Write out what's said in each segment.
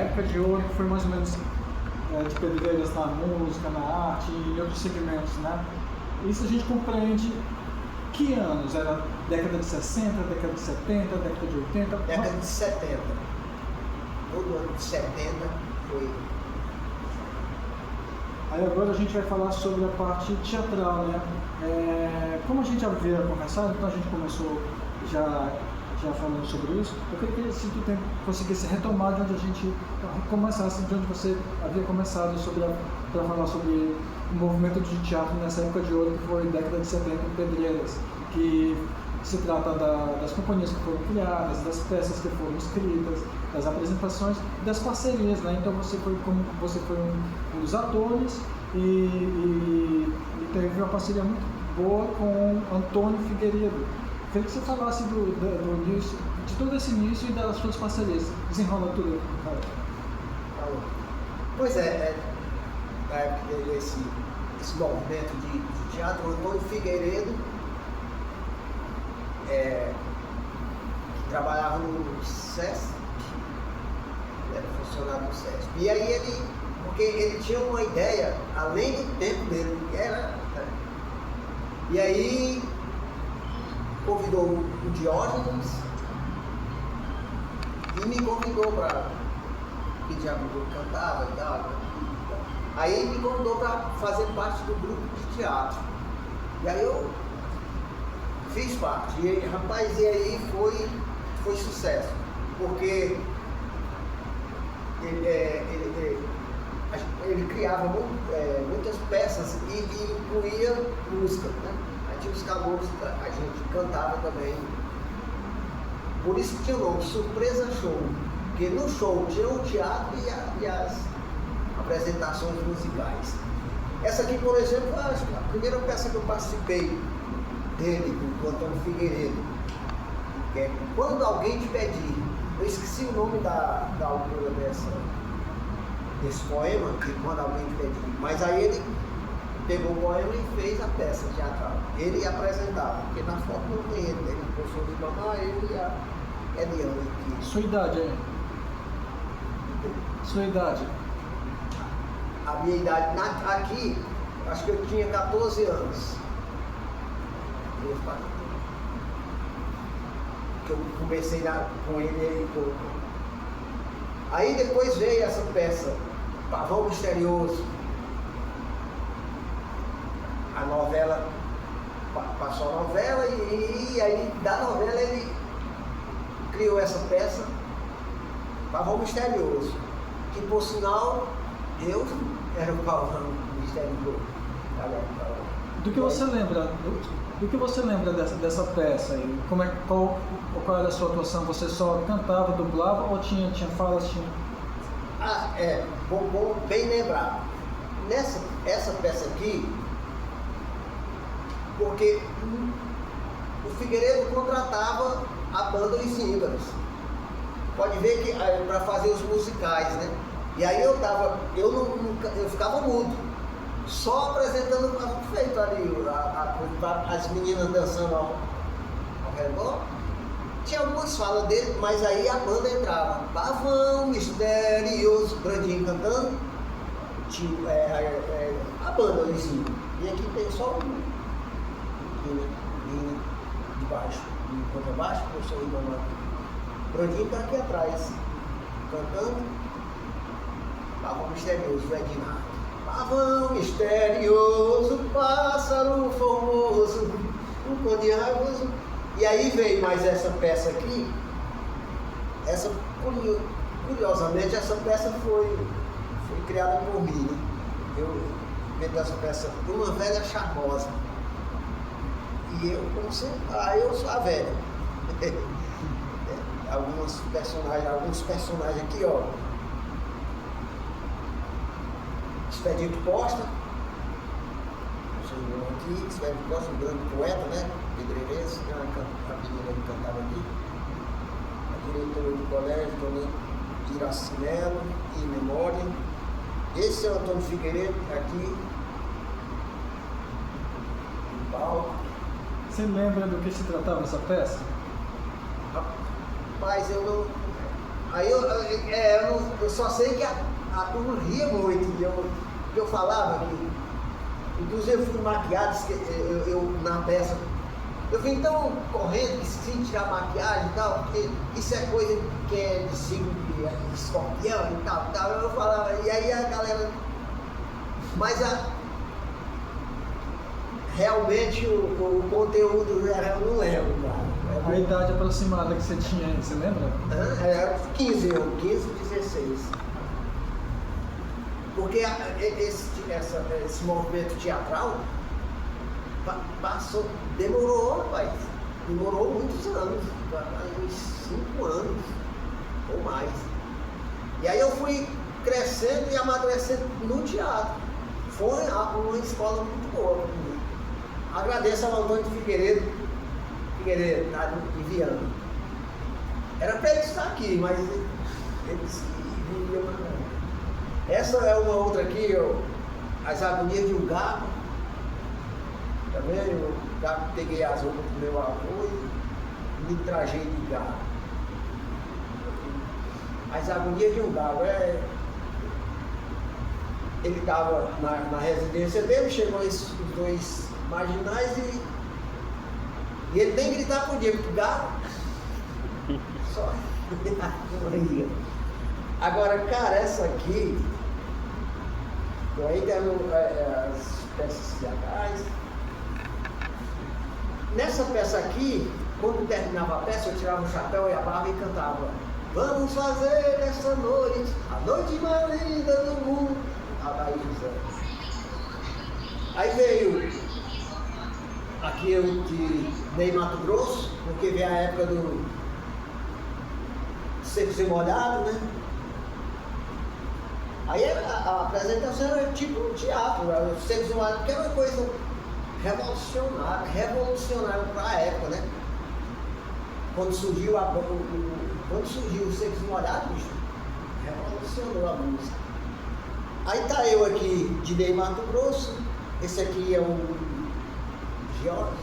época de ouro foi mais ou menos de pedreiras na música, na arte e outros segmentos, né? Isso a gente compreende que anos? Era década de 60, década de 70, década de 80? Década de 70. Todo ano de 70 foi. Aí agora a gente vai falar sobre a parte teatral, né? Como a já havia conversado, então a gente começou já falando sobre isso. Eu queria que se tu conseguisse retomar de onde a gente começasse, de onde você havia começado para falar sobre o movimento de teatro nessa época de ouro, que foi década de 70 em Pedreiras, que se trata das companhias que foram criadas, das peças que foram escritas, das apresentações, das parcerias, né? Então você foi um dos atores e teve uma parceria muito boa com Antônio Figueiredo. Queria que você falasse do início, de todo esse início e das suas parcerias. Desenrola tudo, cara. Pois na época desse movimento de teatro, o Antônio Figueiredo, que trabalhava no SESC, era funcionário do SESC. E aí porque ele tinha uma ideia, além do tempo dele, que era. E aí convidou o Diógenes e me convidou para pedir a grupo cantava e tal. Aí ele me convidou para fazer parte do grupo de teatro. E aí eu fiz parte. E aí, rapaz, e aí foi sucesso. Porque ele criava muitas peças e incluía música, né? Aí tinha os calouros, a gente cantava também. Por isso que tinha o nome Surpresa Show. Porque no show tinha o teatro e as apresentações musicais. Essa aqui, por exemplo, a primeira peça que eu participei dele, do Antônio Figueiredo, que é Quando Alguém Te Pedir. Eu esqueci o nome da autora desse poema, que Quando Alguém Te Pedir. Mas aí ele pegou o poema e fez a peça teatral. Ele apresentava, porque na foto não tem ele, né? Ele professor de mamãe, ele e a Eliane. Sua idade, é? Sua idade? A minha idade, aqui, acho que eu tinha 14 anos. Que eu comecei com ele aí depois veio essa peça, Pavão Misterioso. A novela, passou a novela e aí da novela ele criou essa peça, Pavão Misterioso, que por sinal eu era o Pavão Misterioso. Do que você lembra? Do que você lembra dessa peça aí? Qual era a sua atuação? Você só cantava, dublava ou tinha falas? Bom, bem lembrar. Essa peça aqui, porque o Figueiredo contratava a banda Os Íngaros. Pode ver que para fazer os musicais, né? E aí eu ficava mudo, só apresentando o que feito ali, as meninas dançando ao redor. Tinha algumas falas dele, mas aí a banda entrava. Pavão Misterioso, Brandinho cantando, tinha a banda ali em cima. E aqui tem só linha de baixo, de contrabaixo, professor Ivan. Brandinho está aqui atrás, cantando. Pavão Misterioso, Edinardo. Pavão misterioso, pássaro formoso, um cor de raivoso. E aí veio mais essa peça aqui. Curiosamente, essa peça foi criada por mim. Né? Eu inventei essa peça, Uma Velha Charmosa. E eu sou a velha. Alguns personagens aqui, ó. Expedito Costa, aqui, Expedito Costa, um grande poeta, né? Pedreirense, a menina que cantava aqui. A diretora do colégio, Dona Iracimelo, em memória. Esse é o Antônio Figueiredo, aqui. Em palco. Você lembra do que se tratava essa peça? Rapaz, eu não. Aí eu só sei que a turma ria muito. E eu falava que, inclusive eu fui maquiado, eu na peça. Eu vim tão correndo que sem tirar a maquiagem e tal, porque isso é coisa que é de signo de escorpião e tal. Eu falava, e aí a galera. Mas realmente o conteúdo eu não lembro, cara. A idade aproximada que você tinha aí, você lembra? Era 15, 16. Porque esse movimento teatral demorou, rapaz. Demorou muitos anos, uns 5 anos ou mais. E aí eu fui crescendo e amadurecendo no teatro. Foi uma escola muito boa para mim. Agradeço ao Antônio Figueiredo, tá enviando. Era para ele estar aqui, mas ele disse que viria mais. Essa é uma outra aqui, as agonias de um gato. Também eu peguei as roupas do meu avô e me trajei de gato. As agonias de um gato. Ele estava na residência dele, chegou os 2 marginais e ele nem gritar podia, porque gato só. Agora, cara, essa aqui, eu ainda as peças teatrais. Nessa peça aqui, quando terminava a peça, eu tirava o chapéu e a barba e cantava: vamos fazer essa noite, a noite mais linda do mundo. Aí veio aqui eu de Ney Mato Grosso, porque veio a época do Secos e Molhados, né? Aí a apresentação era tipo um teatro, o Secos e Molhados, que era uma coisa revolucionária para a época, né? Quando surgiu o Secos e Molhados, bicho, revolucionou a música. Aí tá eu aqui de Ney Mato Grosso, esse aqui é o George,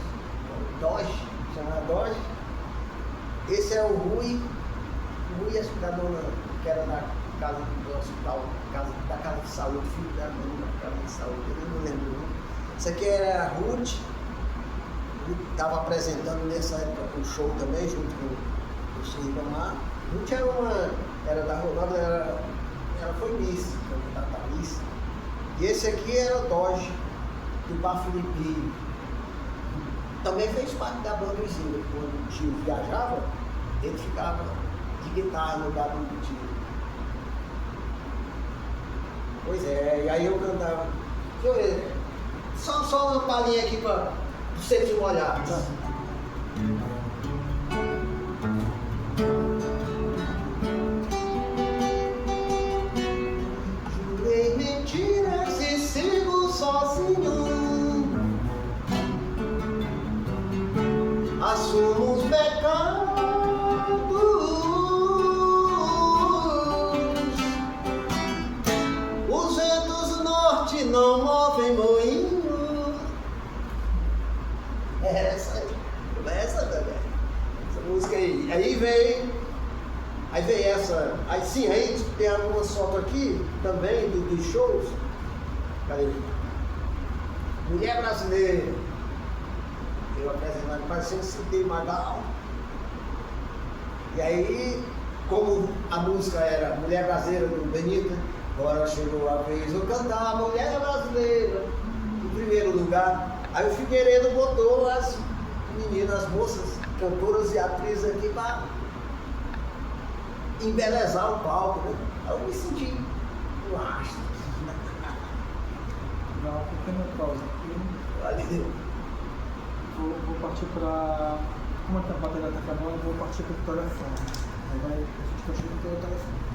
Dodge, chamado Dodge. Esse é o Rui é da dona, que era da casa do hospital, da casa de saúde, filho da dona da casa de saúde, eu não lembro o nome. Esse aqui era a Ruth estava apresentando nessa época um show também, junto com o Ciro Ribamar. Ruth era da Ronaldo, ela foi Miss, candidata a Miss. E esse aqui era o Dodge, do Bar Filipinho. Também fez parte da banda do Gil. Quando o Gil viajava, ele ficava de guitarra no lugar do Gil. Pois é, e aí eu cantava. Deixa eu ver. Só uma palhinha aqui para os Secos Molhados. Jurei mentiras e sigo sozinho. Assumo os pecados. Os ventos do norte não movem moinho. Essa música aí. Aí veio essa. Aí sim, aí tem algumas fotos aqui também dos shows. Cadê? Mulher Brasileira. Eu apresentando, parecendo Sidney Magal. E aí, como a música era Mulher Brasileira do Benita, agora chegou a vez eu cantar Mulher Brasileira em primeiro lugar. Aí o Figueiredo botou as meninas, as moças, cantoras e atrizes aqui para embelezar o palco, né? Aí eu me senti um astro. Dá uma pequena pausa aqui. Valeu. Vou partir para. Como a bateria está acabando, vou partir para o telefone. Aí a gente continua pelo telefone.